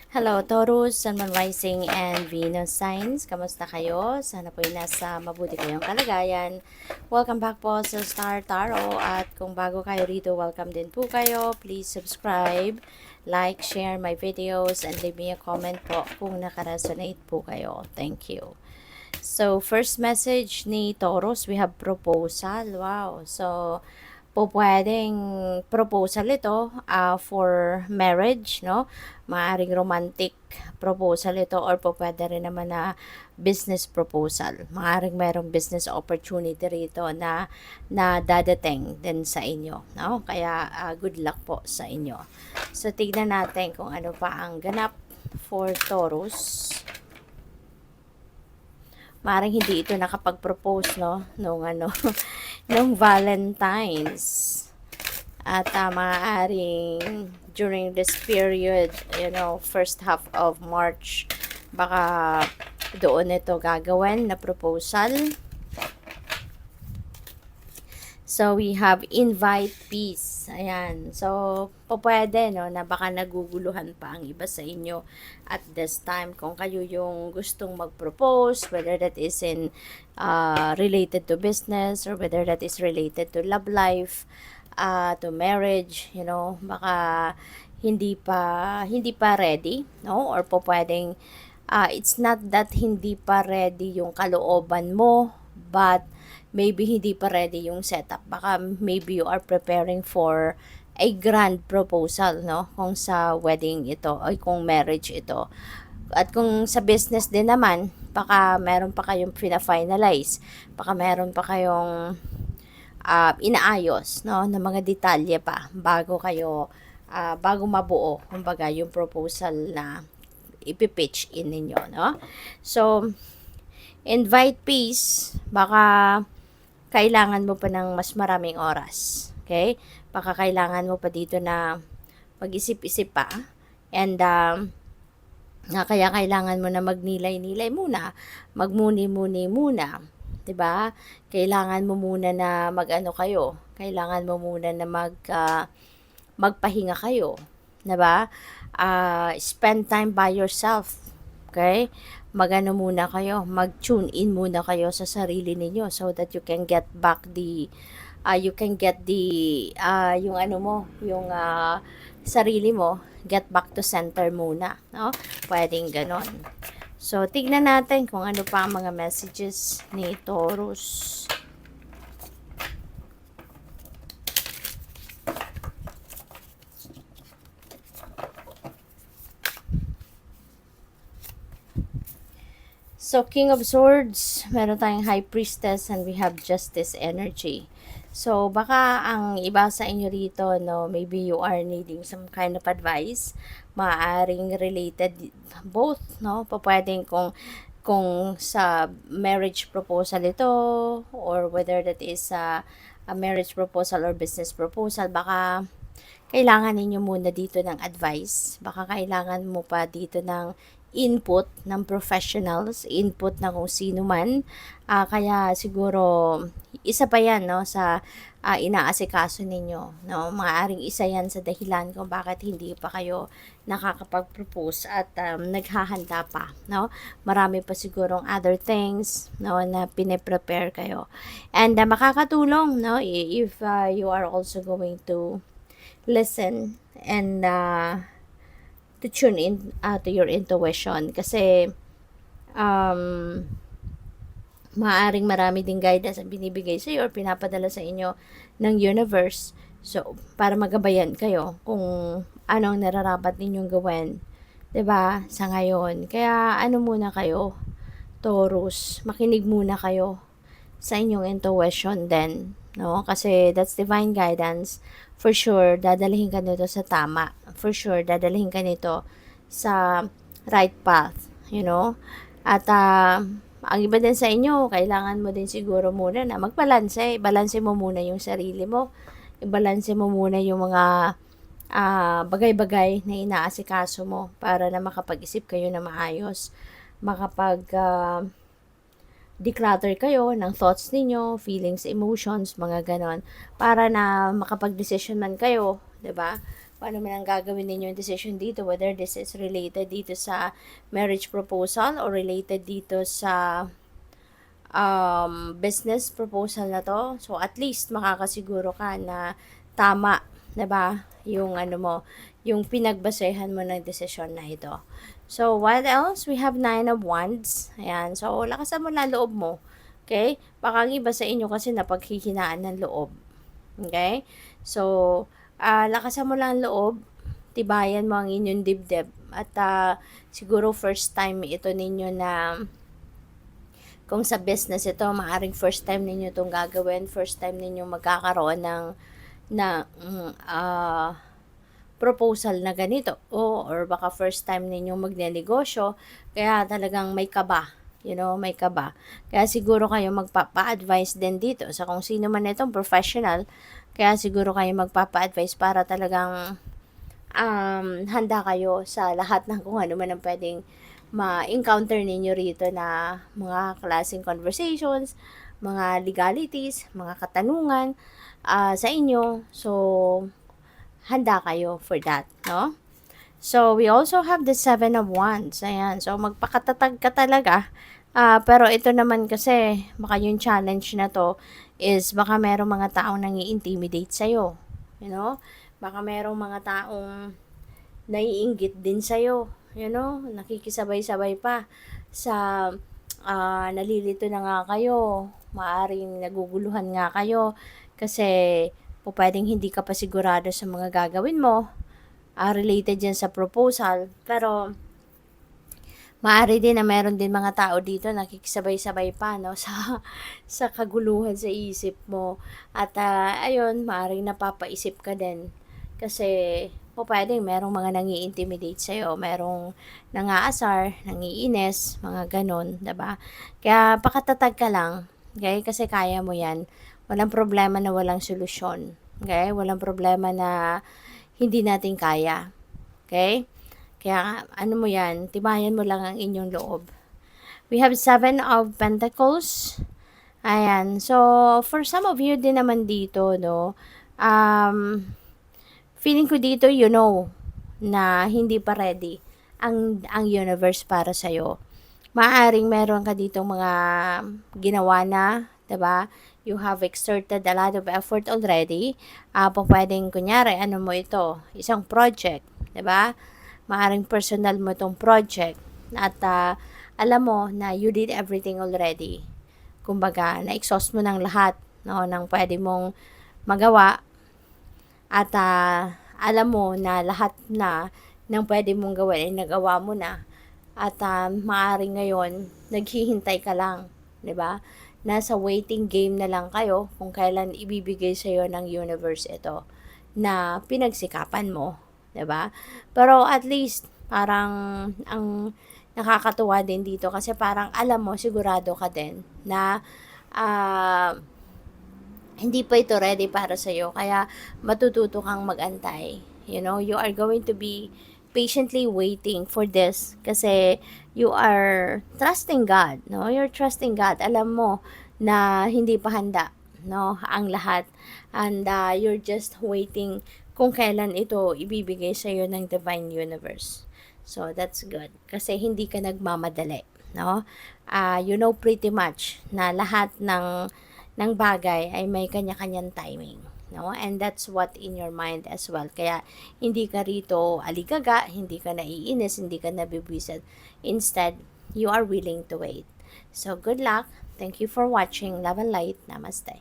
Hello, Taurus, Sun, Moon, Rising, and Venus signs. Kamusta kayo? Sana po nasa mabuti kayong kalagayan. Welcome back po sa Star Tarot. At kung bago kayo rito, welcome din po kayo. Please subscribe, like, share my videos, and leave me a comment po kung nakaresonate po kayo. Thank you. So, first message ni Taurus, we have proposal. Wow. So, pwedeng proposal ito for marriage, no? Maaring romantic proposal ito or pwede rin naman na business proposal. Maaring merong business opportunity rito na dadating din sa inyo, no? Kaya good luck po sa inyo. So, tignan natin kung ano pa ang ganap for Taurus. Maring hindi ito nakapag-propose, no? Nung nung Valentine's. At maaaring during this period, first half of March, baka doon ito gagawin na proposal. So, we have invite peace. Ayan. So, pwede, no, na baka naguguluhan pa ang iba sa inyo at this time. Kung kayo yung gustong mag-propose, whether that is in related to business or whether that is related to love life, to marriage, baka hindi pa ready, no? Or pwedeng, it's not that hindi pa ready yung kalooban mo, but maybe hindi pa ready yung setup. Baka maybe you are preparing for a grand proposal, no? Kung sa wedding ito, o kung marriage ito. At kung sa business din naman, baka meron pa kayong fina-finalize. Baka meron pa kayong inaayos, no? Na mga detalye pa bago kayo, bago mabuo, kumbaga, yung proposal na ipipitch in ninyo, no? So, invite peace, baka kailangan mo pa ng mas maraming oras. Okay? Baka kailangan mo pa dito na mag-isip-isip pa. And, kaya kailangan mo na magnilay-nilay muna. Magmuni-muni muna. 'Di ba? Kailangan mo muna na mag-ano kayo. Kailangan mo muna na magpahinga kayo. 'Di ba? Spend time by yourself. Okay? Magano muna kayo, mag-tune in muna kayo sa sarili ninyo so that you can get back the yung sarili mo, get back to center muna, no? Pwedeng ganon. So, tignan natin kung ano pa ang mga messages ni Taurus. So, King of Swords, meron tayong High Priestess, and we have Justice energy. So, baka ang iba sa inyo rito, no, maybe you are needing some kind of advice. Maaaring related both, no? Pwedeng kung sa marriage proposal ito, or whether that is a marriage proposal or business proposal, baka kailangan ninyo muna dito ng advice. Baka kailangan mo pa dito ng input ng professionals, input ng kung sino man. Kaya siguro, isa pa yan, no, sa inaasikaso ninyo. No? Maaaring isa yan sa dahilan kung bakit hindi pa kayo nakakapag-propose at naghahanda pa. No? Marami pa sigurong other things, no, na pine-prepare kayo. And makakatulong, no, if you are also going to listen and to tune in to your intuition, kasi maaring marami ding guidance ang binibigay sa iyo or pinapadala sa inyo ng universe, so para magabayan kayo kung anong nararapat ninyong gawin, 'di ba, sa ngayon. Kaya ano muna kayo, Taurus, makinig muna kayo sa inyong intuition din, no? Kasi that's divine guidance. For sure, dadalhin ka nito sa tama. For sure, dadalhin ka nito sa right path, At ang iba din sa inyo, kailangan mo din siguro muna na magbalanse. Balanse mo muna yung sarili mo. Ibalanse mo muna yung mga bagay-bagay na inaasikaso mo para na makapag-isip kayo na maayos. Declutter kayo ng thoughts ninyo, feelings, emotions, mga ganon, para na makapag-decision man kayo, 'di ba? paano man ang gagawin ninyo yung decision dito, whether this is related dito sa marriage proposal or related dito sa business proposal na to. So, at least makakasiguro ka na tama, 'di ba? Yung ano mo, yung pinagbasehan mo ng desisyon na ito. So, what else? We have 9 of Wands. Ayan. So, lakasan mo na loob mo. Okay? Baka ang iba sa inyo kasi napaghihinaan ng loob. Okay? So, lakasan mo lang loob. Tibayan mo ang inyong dibdib. At siguro first time ito ninyo na kung sa business ito, maaring first time ninyo itong gagawin, first time ninyo magkakaroon ng proposal na ganito. Or baka first time ninyo magnenegosyo, kaya talagang may kaba. May kaba. Kaya siguro kayo magpapa-advise din dito sa kung sino man itong professional. Kaya siguro kayo magpapa-advise para talagang handa kayo sa lahat ng kung ano man ang pwedeng ma-encounter ninyo rito na mga klaseng conversations, mga legalities, mga katanungan sa inyo. So, handa kayo for that, no? So, we also have the 7 of Wands. Ayan. So, magpakatatag ka talaga. Pero ito naman kasi, baka yung challenge na to is baka merong mga taong nang-i-intimidate sa'yo. Baka merong mga taong naiinggit din sa'yo. Nakikisabay-sabay pa sa nalilito na nga kayo. Maaring naguguluhan nga kayo kasi pwedeng hindi ka pa sigurado sa mga gagawin mo. Related yan sa proposal. Pero maaari din na meron din mga tao dito nakikisabay-sabay pa sa kaguluhan sa isip mo. At ayun, maaaring napapaisip ka din kasi pwedeng merong mga nangi-intimidate sa'yo, merong nangaasar, nangiinis, mga ganon, diba? Kaya pakatatag ka lang, okay? Kasi kaya mo yan. Walang problema na walang solusyon, okay? Walang problema na hindi natin kaya, okay? Kaya ano mo yan, tibayan mo lang ang inyong loob. We have 7 of Pentacles. Ayan. So, for some of you din naman dito, no, feeling ko dito, na hindi pa ready ang universe para sa'yo. Maaring meron ka dito mga ginawa na, 'di ba? You have exerted a lot of effort already. Pwedeng kunyari, ano mo ito, isang project, 'di ba? Maaring personal mo itong project at alam mo na you did everything already. Kumbaga, na-exhaust mo ng lahat, no, ng pwede mong magawa. At alam mo na lahat na ng pwede mong gawin ay nagawa mo na. At maaaring ngayon, naghihintay ka lang, 'di ba? Nasa waiting game na lang kayo kung kailan ibibigay sa iyo ng universe ito na pinagsikapan mo, 'di ba? Pero at least parang ang nakakatuwa din dito kasi parang alam mo, sigurado ka din na hindi pa ito ready para sa'yo. Kaya matututo kang magantay. You are going to be patiently waiting for this kasi you are trusting God, no? You're trusting God. Alam mo na hindi pa handa, no, ang lahat. And you're just waiting kung kailan ito ibibigay sa iyo ng divine universe. So that's good kasi hindi ka nagmamadali, no? You know pretty much na lahat ng bagay ay may kanya-kanyang timing, no? And that's what in your mind as well. Kaya hindi ka rito aligaga, hindi ka naiinis, hindi ka nabibwisit. Instead, you are willing to wait. So good luck. Thank you for watching. Love and light. Namaste.